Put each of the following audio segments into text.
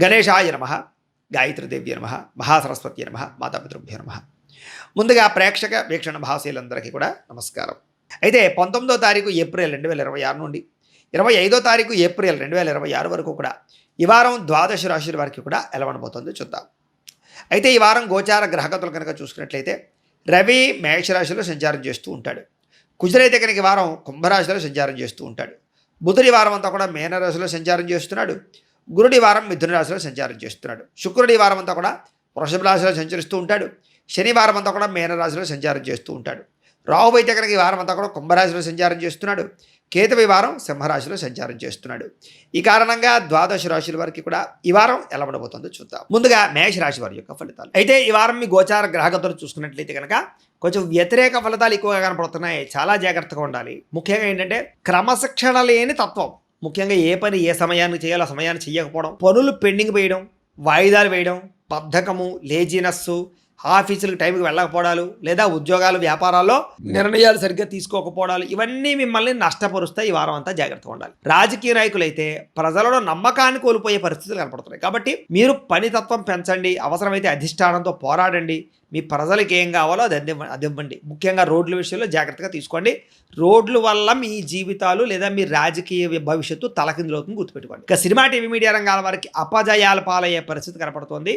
గణేశాయ నమః, గాయత్రీదేవ్య నమః, మహాసరస్వతి నమః, మాతాపితృభ్యో నమః. ముందుగా ప్రేక్షక వీక్షణ భాషలందరికీ కూడా నమస్కారం. అయితే 19వ తారీఖు ఏప్రిల్ 2026 నుండి 25వ తారీఖు ఏప్రిల్ 2026 వరకు కూడా ఈ వారం ద్వాదశ రాశుల వారికి కూడా ఎలా ఉండబోతుందో చూద్దాం. అయితే ఈ వారం గోచార గ్రహగతులు కనుక చూసుకున్నట్లయితే రవి మేషరాశిలో సంచారం చేస్తూ ఉంటాడు. కుజుడైతే కనుక ఈ వారం కుంభరాశిలో సంచారం చేస్తూ ఉంటాడు. బుధుడి వారం అంతా కూడా మీనరాశిలో సంచారం చేస్తున్నాడు. గురుడి వారం మిథున రాశిలో సంచారం చేస్తున్నాడు. శుక్రుడి వారం అంతా కూడా వృషభ రాశిలో సంచరిస్తూ ఉంటాడు. శనివారం అంతా కూడా మీనరాశిలో సంచారం చేస్తూ ఉంటాడు. రాహు అయితే కనుక ఈ వారం అంతా కూడా కుంభరాశిలో సంచారం చేస్తున్నాడు. కేతువు ఈ వారం సింహరాశిలో సంచారం చేస్తున్నాడు. ఈ కారణంగా ద్వాదశ రాశుల వారికి కూడా ఈ వారం ఎలా ఉండబోతుందో చూద్దాం. ముందుగా మేషరాశి వారి యొక్క ఫలితాలు. అయితే ఈ వారం మీ గోచార గ్రహగతులు చూసుకున్నట్లయితే కనుక కొంచెం వ్యతిరేక ఫలితాలు ఎక్కువగా కనపడుతున్నాయి. చాలా జాగ్రత్తగా ఉండాలి. ముఖ్యంగా ఏంటంటే క్రమశిక్షణ లేని తత్వం. ముఖ్యంగా ఏ పని ఏ సమయానికి చేయాలో ఆ సమయాన్ని చేయకపోవడం, పనులు పెండింగ్ వేయడం, వాయిదాలు వేయడం, బద్ధకము, లేజినెస్సు, ఆఫీసులకు టైంకి వెళ్ళకపోవడాలు, లేదా ఉద్యోగాలు వ్యాపారాల్లో నిర్ణయాలు సరిగ్గా తీసుకోకపోవడాలు, ఇవన్నీ మిమ్మల్ని నష్టపరుస్తాయి. ఈ వారం అంతా జాగ్రత్తగా ఉండాలి. రాజకీయ నాయకులైతే ప్రజలలో నమ్మకాన్ని కోల్పోయే పరిస్థితులు కనపడుతున్నాయి. కాబట్టి మీరు పనితత్వం పెంచండి. అవసరమైతే అధిష్టానంతో పోరాడండి. మీ ప్రజలకు ఏం కావాలో అది ఇవ్వండి. ముఖ్యంగా రోడ్ల విషయంలో జాగ్రత్తగా తీసుకోండి. రోడ్ల వల్ల మీ జీవితాలు లేదా మీ రాజకీయ భవిష్యత్తు తలకిందులవుతుంది, గుర్తుపెట్టుకోండి. ఇక సినిమా టీవీ మీడియా రంగాల వారికి అపజయాల పాలయ్యే పరిస్థితి కనపడుతోంది.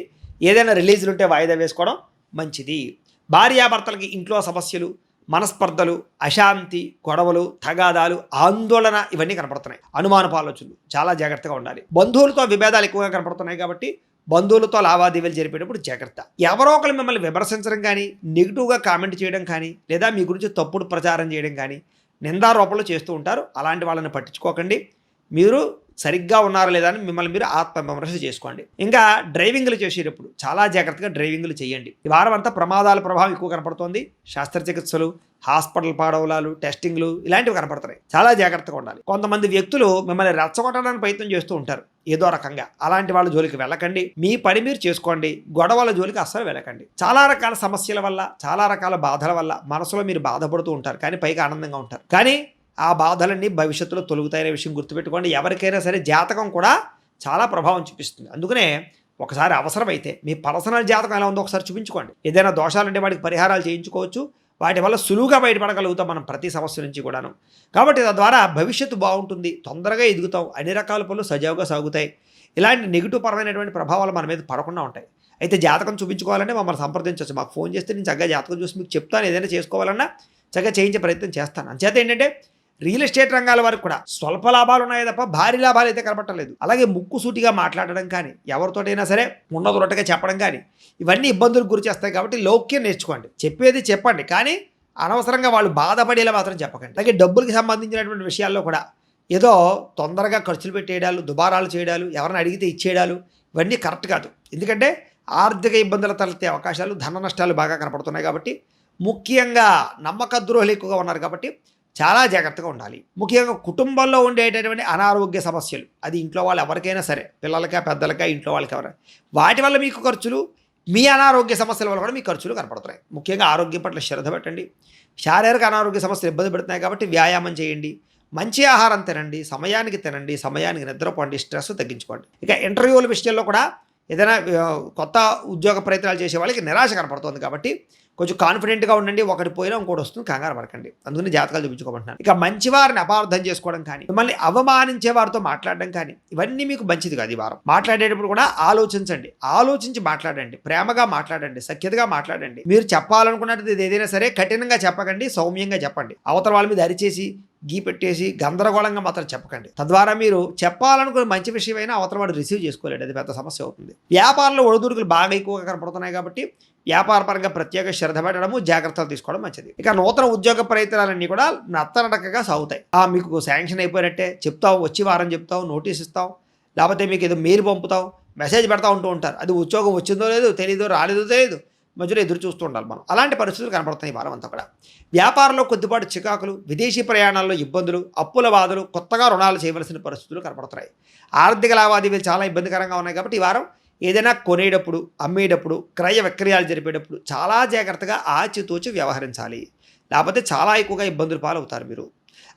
ఏదైనా రిలీజులు ఉంటే వాయిదా వేసుకోవడం మంచిది. భార్యాభర్తలకి ఇంట్లో సమస్యలు, మనస్పర్ధలు, అశాంతి, గొడవలు, తగాదాలు, ఆందోళన ఇవన్నీ కనపడుతున్నాయి. అనుమానపు ఆలోచనలు, చాలా జాగ్రత్తగా ఉండాలి. బంధువులతో విభేదాలు ఎక్కువగా కనపడుతున్నాయి. కాబట్టి బంధువులతో లావాదేవీలు జరిపేటప్పుడు జాగ్రత్త. ఎవరో ఒకరు మిమ్మల్ని విమర్శించడం కానీ, నెగిటివ్గా కామెంట్ చేయడం కానీ, లేదా మీ గురించి తప్పుడు ప్రచారం చేయడం కానీ, నిందారోపణలు చేస్తూ ఉంటారు. అలాంటి వాళ్ళని పట్టించుకోకండి. మీరు సరిగ్గా ఉన్నారా లేదా అని మిమ్మల్ని మీరు ఆత్మవిమర్శ చేసుకోండి. ఇంకా డ్రైవింగ్లు చేసేటప్పుడు చాలా జాగ్రత్తగా డ్రైవింగ్లు చేయండి. ఈ వారం అంతా ప్రమాదాల ప్రభావం ఎక్కువ కనపడుతోంది. శస్త్రచికిత్సలు, హాస్పిటల్ పాడవలాలు, టెస్టింగ్లు ఇలాంటివి కనపడుతున్నాయి. చాలా జాగ్రత్తగా ఉండాలి. కొంతమంది వ్యక్తులు మిమ్మల్ని రెచ్చగొట్టడానికి ప్రయత్నం చేస్తూ ఉంటారు ఏదో రకంగా. అలాంటి వాళ్ళ జోలికి వెళ్ళకండి. మీ పని మీరు చేసుకోండి. గొడవల జోలికి అస్సలు వెళ్ళకండి. చాలా రకాల సమస్యల వల్ల, చాలా రకాల బాధల వల్ల మనసులో మీరు బాధపడుతూ ఉంటారు, కానీ పైకి ఆనందంగా ఉంటారు. కానీ ఆ బాధలన్నీ భవిష్యత్తులో తొలుగుతాయనే విషయం గుర్తుపెట్టుకోండి. ఎవరికైనా సరే జాతకం కూడా చాలా ప్రభావం చూపిస్తుంది. అందుకనే ఒకసారి అవసరమైతే మీ పర్సనల్ జాతకం ఎలా ఉందో ఒకసారి చూపించుకోండి. ఏదైనా దోషాలుంటే వాటికి పరిహారాలు చేయించుకోవచ్చు. వాటి వల్ల సులువుగా బయటపడగలుగుతాం మనం ప్రతి సమస్య నుంచి కూడాను. కాబట్టి తద్వారా భవిష్యత్తు బాగుంటుంది, తొందరగా ఎదుగుతాం, అన్ని రకాల పనులు సజావుగా సాగుతాయి. ఇలాంటి నెగిటివ్ పరమైనటువంటి ప్రభావాలు మన మీద పడకుండా ఉంటాయి. అయితే జాతకం చూపించుకోవాలంటే మమ్మల్ని సంప్రదించవచ్చు. మాకు ఫోన్ చేస్తే నేను చక్కగా జాతకం చూసి మీకు చెప్తాను. ఏదైనా చేసుకోవాలన్నా చక్కగా చేయించే ప్రయత్నం చేస్తాను. అంచేత ఏంటంటే రియల్ ఎస్టేట్ రంగాల వారికి కూడా స్వల్ప లాభాలు ఉన్నాయి తప్ప భారీ లాభాలు అయితే కనపట్టలేదు. అలాగే ముక్కుసూటిగా మాట్లాడడం కానీ, ఎవరితోటైనా సరే ఉన్నది రొట్టగా చెప్పడం కానీ, ఇవన్నీ ఇబ్బందులకు గురి చేస్తాయి. కాబట్టి లౌక్యం నేర్చుకోండి. చెప్పేది చెప్పండి, కానీ అనవసరంగా వాళ్ళు బాధపడేలా మాత్రం చెప్పకండి. అలాగే డబ్బులకి సంబంధించినటువంటి విషయాల్లో కూడా ఏదో తొందరగా ఖర్చులు పెట్టేయడాలు, దుబారాలు చేయడాలు, ఎవరిని అడిగితే ఇచ్చేయడాలు ఇవన్నీ కరెక్ట్ కాదు. ఎందుకంటే ఆర్థిక ఇబ్బందులు తలెత్తే అవకాశాలు, ధన నష్టాలు బాగా కనపడుతున్నాయి. కాబట్టి ముఖ్యంగా నమ్మక ద్రోహులు ఎక్కువగా ఉన్నారు. కాబట్టి చాలా జాగ్రత్తగా ఉండాలి. ముఖ్యంగా కుటుంబంలో ఉండేటటువంటి అనారోగ్య సమస్యలు, అది ఇంట్లో వాళ్ళు ఎవరికైనా సరే, పిల్లలకా పెద్దలకా ఇంట్లో వాళ్ళకి ఎవరైనా, వాటి వల్ల మీకు ఖర్చులు, మీ అనారోగ్య సమస్యల వల్ల కూడా మీకు ఖర్చులు కనపడుతున్నాయి. ముఖ్యంగా ఆరోగ్యం పట్ల శ్రద్ధ పెట్టండి. శారీరక అనారోగ్య సమస్యలు ఇబ్బంది పెడుతున్నాయి. కాబట్టి వ్యాయామం చేయండి, మంచి ఆహారం తినండి, సమయానికి తినండి, సమయానికి నిద్రపోండి, స్ట్రెస్ తగ్గించుకోండి. ఇక ఇంటర్వ్యూల విషయంలో కూడా ఏదైనా కొత్త ఉద్యోగ ప్రయత్నాలు చేసే వాళ్ళకి నిరాశ కనపడుతుంది. కాబట్టి కొంచెం కాన్ఫిడెంట్గా ఉండండి. ఒకటి పోయినా ఇంకోటి వస్తుంది, కంగారు పడకండి. అందుకని జాతకాలు చూపించుకోమంటున్నాను. ఇక మంచివారిని అపార్థం చేసుకోవడం కానీ, మిమ్మల్ని అవమానించే వారితో మాట్లాడడం కానీ, ఇవన్నీ మీకు మంచిది కాదు. ఈ వారం మాట్లాడేటప్పుడు కూడా ఆలోచించండి, ఆలోచించి మాట్లాడండి, ప్రేమగా మాట్లాడండి, సఖ్యతగా మాట్లాడండి. మీరు చెప్పాలనుకున్నది ఏదైనా సరే కఠినంగా చెప్పకండి, సౌమ్యంగా చెప్పండి. అవతల వాళ్ళ మీద అరిచేసి గీ పెట్టేసి గందరగోళంగా మాత్రం చెప్పకండి. తద్వారా మీరు చెప్పాలనుకున్న మంచి విషయమైనా అవతల వాడు రిసీవ్ చేసుకోలేడు, అది పెద్ద సమస్య అవుతుంది. వ్యాపారంలో ఒడిదుడుకులు బాగా ఎక్కువగా కనపడుతున్నాయి. కాబట్టి వ్యాపారపరంగా ప్రత్యేక శ్రద్ధ పెట్టడము, జాగ్రత్తలు తీసుకోవడం మంచిది. ఇక నూతన ఉద్యోగ ప్రయత్నాలన్నీ కూడా నత్తనడకగా సాగుతాయి. మీకు శాంక్షన్ అయిపోయినట్టే చెప్తావు, వచ్చి వారం చెప్తావు, నోటీస్ ఇస్తావు, లేకపోతే మీకు ఏదో మెయిల్ పంపుతావు, మెసేజ్ పెడతా ఉంటూ ఉంటారు. అది ఉద్యోగం వచ్చిందో లేదో తెలీదో, రాలేదో తెలియదు, మధ్యలో ఎదురు చూస్తూ ఉండాలి మనం. అలాంటి పరిస్థితులు కనపడుతున్నాయి ఈ వారం అంతా కూడా. వ్యాపారంలో కొద్దిపాటు చికాకులు, విదేశీ ప్రయాణాల్లో ఇబ్బందులు, అప్పుల బాధలు, కొత్తగా రుణాలు చేయవలసిన పరిస్థితులు కనపడుతున్నాయి. ఆర్థిక లావాదేవీలు చాలా ఇబ్బందికరంగా ఉన్నాయి. కాబట్టి ఈ వారం ఏదైనా కొనేటప్పుడు, అమ్మేటప్పుడు, క్రయ విక్రయాలు జరిపేటప్పుడు చాలా జాగ్రత్తగా ఆచితూచి వ్యవహరించాలి. లేకపోతే చాలా ఎక్కువగా ఇబ్బందులు పాలవుతారు మీరు.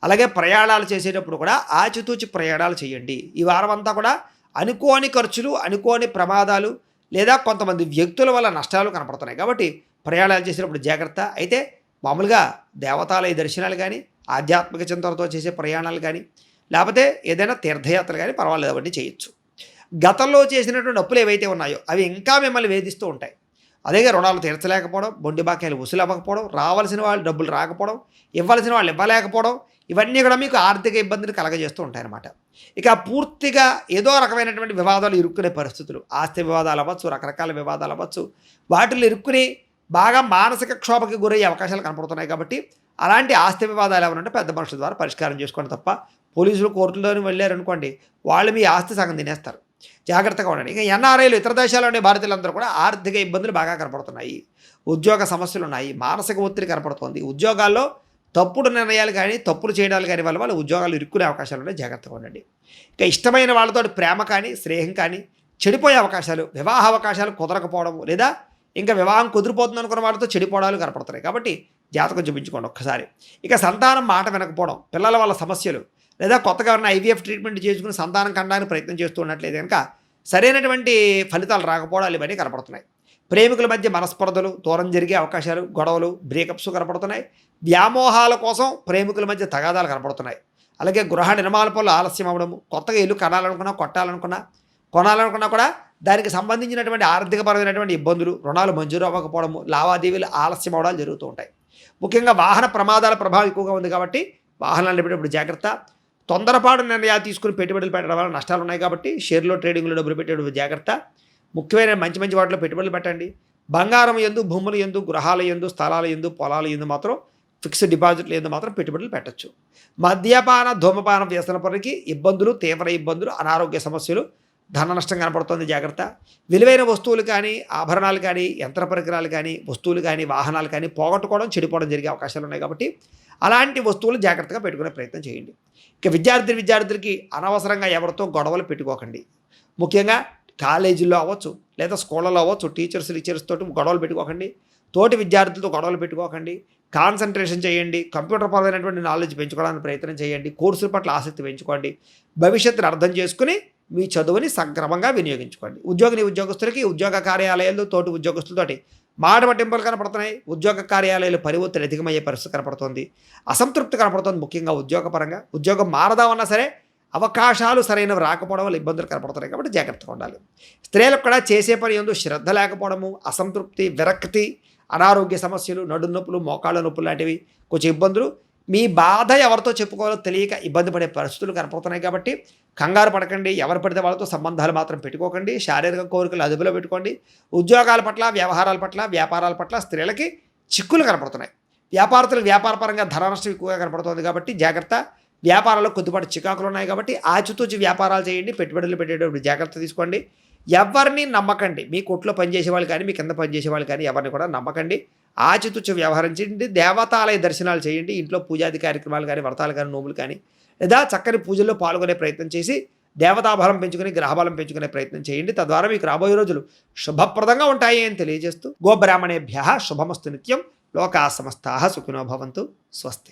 అలాగే ప్రయాణాలు చేసేటప్పుడు కూడా ఆచితూచి ప్రయాణాలు చేయండి. ఈ వారం అంతా కూడా అనుకోని ఖర్చులు, అనుకోని ప్రమాదాలు లేదా కొంతమంది వ్యక్తుల వల్ల నష్టాలు కనపడుతున్నాయి. కాబట్టి ప్రయాణాలు చేసేటప్పుడు జాగ్రత్త. అయితే మామూలుగా దేవతాలయ దర్శనాలు కానీ, ఆధ్యాత్మిక చింతనతో చేసే ప్రయాణాలు కానీ, లేకపోతే ఏదైనా తీర్థయాత్రలు కానీ పర్వాలేదు, అవన్నీ చేయొచ్చు. గతంలో చేసినటువంటి అప్పులు ఏవైతే ఉన్నాయో అవి ఇంకా మిమ్మల్ని వేధిస్తూ ఉంటాయి. అదేగా రుణాలు తీర్చలేకపోవడం, బొండి బాకాయలు వసూలు అవ్వకపోవడం, రావాల్సిన వాళ్ళు డబ్బులు రాకపోవడం, ఇవ్వాల్సిన వాళ్ళు ఇవ్వలేకపోవడం, ఇవన్నీ కూడా మీకు ఆర్థిక ఇబ్బందిని కలగజేస్తూ ఉంటాయన్నమాట. ఇక పూర్తిగా ఏదో రకమైనటువంటి వివాదాలు ఇరుక్కునే పరిస్థితులు, ఆస్తి వివాదాలు అవ్వచ్చు, రకరకాల వివాదాలు అవ్వచ్చు, వాటిల్లో ఇరుక్కుని బాగా మానసిక క్షోభకి గురయ్యే అవకాశాలు కనపడుతున్నాయి. కాబట్టి అలాంటి ఆస్తి వివాదాలు ఏమైనా ఉంటే పెద్ద మనుషుల ద్వారా పరిష్కారం చేసుకోండి తప్ప పోలీసులు కోర్టులోని వెళ్ళారనుకోండి, వాళ్ళు మీ ఆస్తి సగం తినేస్తారు. జాగ్రత్తగా ఉండండి. ఇక ఎన్ఆర్ఐలు, ఇతర దేశాల్లో ఉండే భారతీయులందరూ కూడా ఆర్థిక ఇబ్బందులు బాగా కనపడుతున్నాయి. ఉద్యోగ సమస్యలు ఉన్నాయి, మానసిక ఒత్తిడి కనపడుతుంది. ఉద్యోగాల్లో తప్పుడు నిర్ణయాలు కానీ, తప్పులు చేయడాలు కానీ వల్ల వాళ్ళు ఉద్యోగాలు ఇరుక్కునే అవకాశాలు ఉన్నాయి. జాగ్రత్తగా ఉండండి. ఇక ఇష్టమైన వాళ్ళతో ప్రేమ కానీ, స్నేహం కానీ చెడిపోయే అవకాశాలు, వివాహ అవకాశాలు కుదరకపోవడం, లేదా ఇంకా వివాహం కుదిరిపోతుంది అనుకున్న వాళ్ళతో చెడిపోవడాలు కనపడుతున్నాయి. కాబట్టి జాతకం చూపించుకోండి ఒక్కసారి. ఇక సంతానం మాట వినకపోవడం, పిల్లల వల్ల సమస్యలు, లేదా కొత్తగా ఉన్న ఐవీఎఫ్ ట్రీట్మెంట్ చేసుకుని సంతానం కనడానికి ప్రయత్నం చేస్తూ ఉన్నట్లయితే కనుక సరైనటువంటి ఫలితాలు రాకపోవడాలు ఇవన్నీ కనపడుతున్నాయి. ప్రేమికుల మధ్య మనస్పర్ధలు, దూరం జరిగే అవకాశాలు, గొడవలు, బ్రేకప్స్ కనపడుతున్నాయి. వ్యామోహాల కోసం ప్రేమికుల మధ్య తగాదాలు కనపడుతున్నాయి. అలాగే గృహ నిర్మాణ పనులు ఆలస్యం అవ్వడము, కొత్తగా ఇల్లు కొనాలనుకున్నా కూడా దానికి సంబంధించినటువంటి ఆర్థికపరమైనటువంటి ఇబ్బందులు, రుణాలు మంజూరు అవ్వకపోవడము, లావాదేవీలు ఆలస్యం అవడాలు జరుగుతూ ఉంటాయి. ముఖ్యంగా వాహన ప్రమాదాల ప్రభావం ఎక్కువగా ఉంది కాబట్టి వాహనాలు నడిపేటప్పుడు జాగ్రత్త. తొందరపాటు నిర్ణయాలు తీసుకుని పెట్టుబడులు పెట్టడం వల్ల నష్టాలు ఉన్నాయి. కాబట్టి షేర్లో, ట్రేడింగ్లో డబ్బులు పెట్టేటప్పుడు జాగ్రత్త. ముఖ్యమైన మంచి వాటిలో పెట్టుబడులు పెట్టండి. బంగారం యందు, భూముల యందు, గృహాల యందు, స్థలాల యందు, పొలాల యందు మాత్రం, ఫిక్స్డ్ డిపాజిట్లు యందు మాత్రం పెట్టుబడులు పెట్టచ్చు. మద్యపాన, ధూమపాన వ్యసన పనికి ఇబ్బందులు, తీవ్ర ఇబ్బందులు, అనారోగ్య సమస్యలు, ధన నష్టం కనపడుతుంది. జాగ్రత్త. విలువైన వస్తువులు కానీ, ఆభరణాలు కానీ, యంత్ర పరికరాలు కానీ, వస్తువులు కానీ, వాహనాలు కానీ పోగొట్టుకోవడం, చెడిపోవడం జరిగే అవకాశాలు ఉన్నాయి. కాబట్టి అలాంటి వస్తువులు జాగ్రత్తగా పెట్టుకునే ప్రయత్నం చేయండి. ఇక విద్యార్థులకి అనవసరంగా ఎవరితో గొడవలు పెట్టుకోకండి. ముఖ్యంగా కాలేజీల్లో అవ్వచ్చు, లేదా స్కూళ్ళలో అవ్వచ్చు, టీచర్స్ తోటి గొడవలు పెట్టుకోకండి. తోటి విద్యార్థులతో గొడవలు పెట్టుకోకండి. కాన్సన్ట్రేషన్ చేయండి. కంప్యూటర్ పరమైనటువంటి నాలెడ్జ్ పెంచుకోవడానికి ప్రయత్నం చేయండి. కోర్సుల పట్ల ఆసక్తి పెంచుకోండి. భవిష్యత్తును అర్థం చేసుకుని మీ చదువుని సక్రమంగా వినియోగించుకోండి. ఉద్యోగస్తులకి ఉద్యోగ కార్యాలయాల్లో తోటి ఉద్యోగస్తులతోటి మాట పట్టింపులు కనపడుతున్నాయి. ఉద్యోగ కార్యాలయాలు పని ఒత్తిడి అధికమయ్యే పరిస్థితి కనపడుతుంది. అసంతృప్తి కనపడుతుంది. ముఖ్యంగా ఉద్యోగపరంగా ఉద్యోగం మారదామన్నా సరే అవకాశాలు సరైనవి రాకపోవడం వల్ల ఇబ్బందులు కనపడుతున్నాయి. కాబట్టి జాగ్రత్తగా ఉండాలి. స్త్రీలకు కూడా చేసే పని యందు శ్రద్ధ లేకపోవడము, అసంతృప్తి, విరక్తి, అనారోగ్య సమస్యలు, నడు నొప్పులు, మోకాళ్ళ నొప్పులు లాంటివి కొంచెం ఇబ్బందులు. మీ బాధ ఎవరితో చెప్పుకోవాలో తెలియక ఇబ్బంది పడే పరిస్థితులు కనపడుతున్నాయి. కాబట్టి కంగారు పడకండి. ఎవరు పడితే వాళ్ళతో సంబంధాలు మాత్రం పెట్టుకోకండి. శారీరక కోరికలు అదుపులో పెట్టుకోండి. ఉద్యోగాల పట్ల, వ్యవహారాల పట్ల, వ్యాపారాల పట్ల స్త్రీలకి చిక్కులు కనపడుతున్నాయి. వ్యాపారస్తులకు వ్యాపారపరంగా ధన నష్టం ఎక్కువగా కనపడుతుంది. కాబట్టి జాగ్రత్త. వ్యాపారాల్లో కొద్దిపాటి చికాకులు ఉన్నాయి. కాబట్టి ఆచితూచి వ్యాపారాలు చేయండి. పెట్టుబడులు పెట్టేటప్పుడు జాగ్రత్త తీసుకోండి. ఎవరిని నమ్మకండి. మీ కొట్లో పనిచేసే వాళ్ళు కానీ, మీ కింద పనిచేసే వాళ్ళు కానీ ఎవరిని కూడా నమ్మకండి. ఆచితూచి వ్యవహరించండి. దేవతాలయ దర్శనాలు చేయండి. ఇంట్లో పూజాది కార్యక్రమాలు కానీ, వ్రతాలు కానీ, నోములు కానీ, లేదా చక్కని పూజల్లో పాల్గొనే ప్రయత్నం చేసి దేవతాబలం పెంచుకుని, గ్రహబలం పెంచుకునే ప్రయత్నం చేయండి. తద్వారా మీకు రాబోయే రోజులు శుభప్రదంగా ఉంటాయి అని తెలియజేస్తూ గోబ్రాహ్మణేభ్యః శుభమస్తు నిత్యం. లోకా సమస్తాః సుఖినో భవంతు. స్వస్తి.